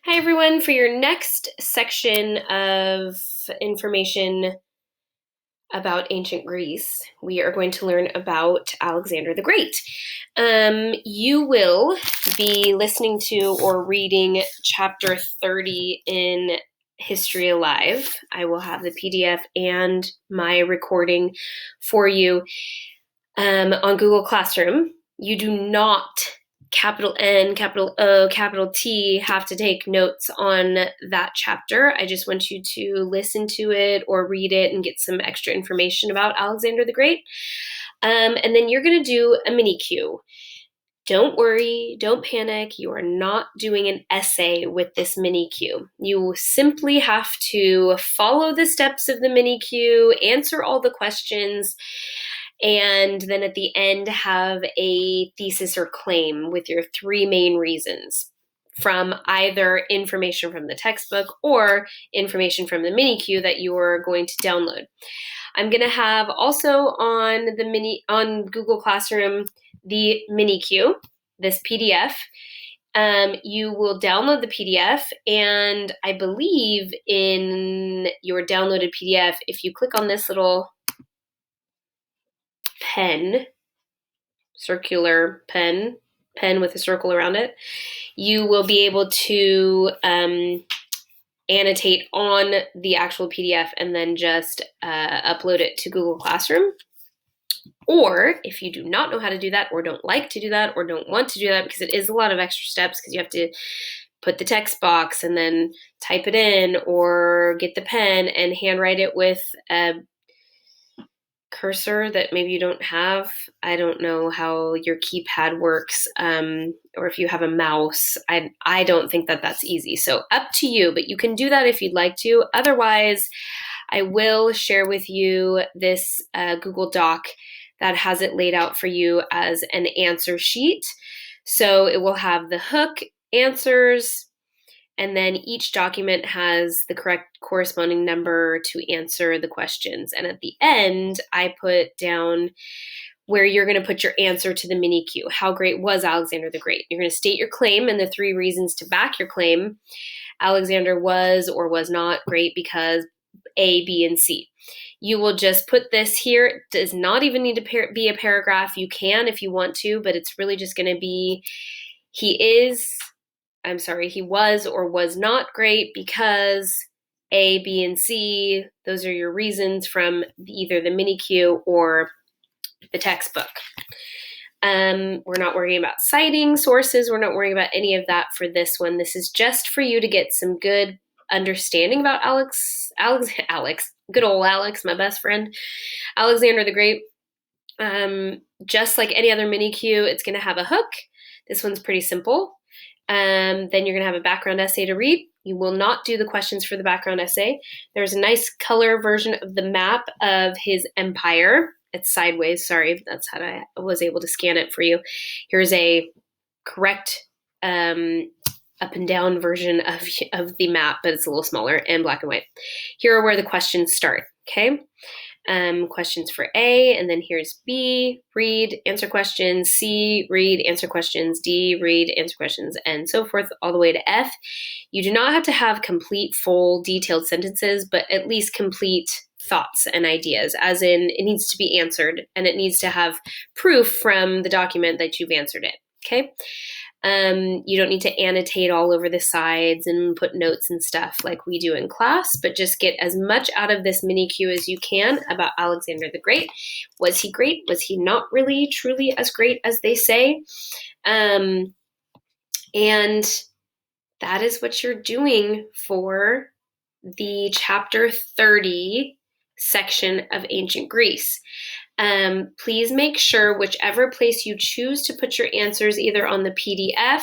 Hi, everyone. For your next section of information about ancient Greece, we are going to learn about Alexander the Great. You will be listening to or reading chapter 30 in History Alive. I will have the PDF and my recording for you on Google Classroom. You do not capital N, capital O, capital T have to take notes on that chapter. I just want you to listen to it or read it and get some extra information about Alexander the Great. And then you're going to do a mini Q. Don't worry, don't panic. You are not doing an essay with this mini Q. You simply have to follow the steps of the mini Q, answer all the questions, and then at the end have a thesis or claim with your three main reasons from either information from the textbook or information from the mini Q that you're going to download. I'm going to have also on Google Classroom the mini Q, this PDF. You will download the PDF, and I believe in your downloaded PDF, if you click on this little pen, circular pen with a circle around it, you will be able to annotate on the actual PDF and then just upload it to Google Classroom. Or if you do not know how to do that, or don't like to do that, or don't want to do that, because it is a lot of extra steps, because you have to put the text box and then type it in, or get the pen and handwrite it with a cursor that maybe you don't have. I don't know how your keypad works, or if you have a mouse. I don't think that that's easy. So up to you, but you can do that if you'd like to. Otherwise, I will share with you this Google Doc that has it laid out for you as an answer sheet. So it will have the hook, answers, and then each document has the correct corresponding number to answer the questions. And at the end, I put down where you're going to put your answer to the mini Q. How great was Alexander the Great? You're going to state your claim and the three reasons to back your claim. Alexander was or was not great because A, B, and C. You will just put this here. It does not even need to be a paragraph. You can if you want to, but it's really just going to be he was or was not great because A, B, and C. Those are your reasons from either the mini Q or the textbook. We're not worrying about citing sources. We're not worrying about any of that for this one. This is just for you to get some good understanding about Alex, good old Alex, my best friend, Alexander the Great. Just like any other mini Q, it's going to have a hook. This one's pretty simple. Then you're going to have a background essay to read. You will not do the questions for the background essay. There's a nice color version of the map of his empire. It's sideways. Sorry, that's how I was able to scan it for you. Here's a correct up and down version of the map, but it's a little smaller and black and white. Here are where the questions start, okay? Questions for A, and then here's B, read, answer questions, C, read, answer questions, D, read, answer questions, and so forth all the way to F. You do not have to have complete, full, detailed sentences, but at least complete thoughts and ideas, as in it needs to be answered, and it needs to have proof from the document that you've answered it, okay? You don't need to annotate all over the sides and put notes and stuff like we do in class, but just get as much out of this mini Q as you can about Alexander the Great. Was he great? Was he not really truly as great as they say? And that is what you're doing for the chapter 30 section of ancient Greece. Please make sure whichever place you choose to put your answers, either on the PDF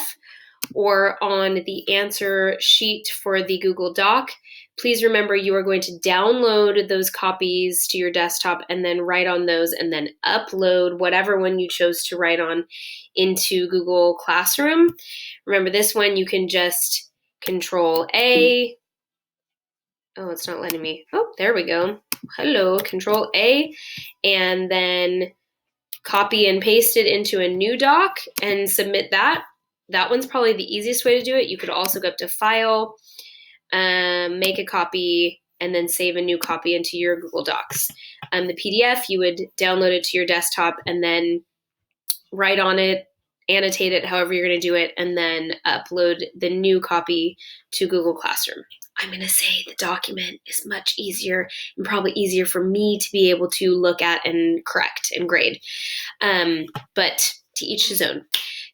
or on the answer sheet for the Google Doc, please remember you are going to download those copies to your desktop and then write on those, and then upload whatever one you chose to write on into Google Classroom. Remember, this one you can just Control A. Oh, it's not letting me. Oh, there we go. Hello, Control A, and then copy and paste it into a new doc and submit that. that one's probably the easiest way to do it. You could also go up to File, make a copy, and then save a new copy into your Google Docs. The PDF, you would download it to your desktop and then write on it, annotate it however you're going to do it, and then upload the new copy to Google Classroom. I'm going to say the document is much easier and probably easier for me to be able to look at and correct and grade. But to each his own,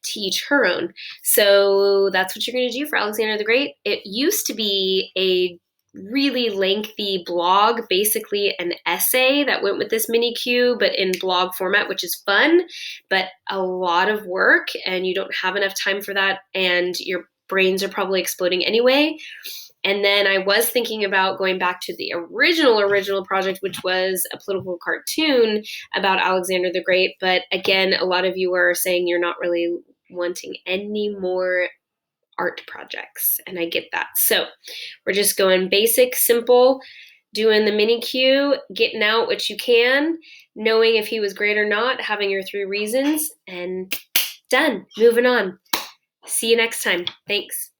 to each her own. So that's what you're going to do for Alexander the Great. It used to be a really lengthy blog, basically an essay that went with this mini-Q, but in blog format, which is fun, but a lot of work, and you don't have enough time for that, and your brains are probably exploding anyway. And then I was thinking about going back to the original project, which was a political cartoon about Alexander the Great. But again, a lot of you are saying you're not really wanting any more art projects, and I get that. So we're just going basic, simple, doing the mini-Q, getting out what you can, knowing if he was great or not, having your 3 reasons, and done. Moving on. See you next time. Thanks.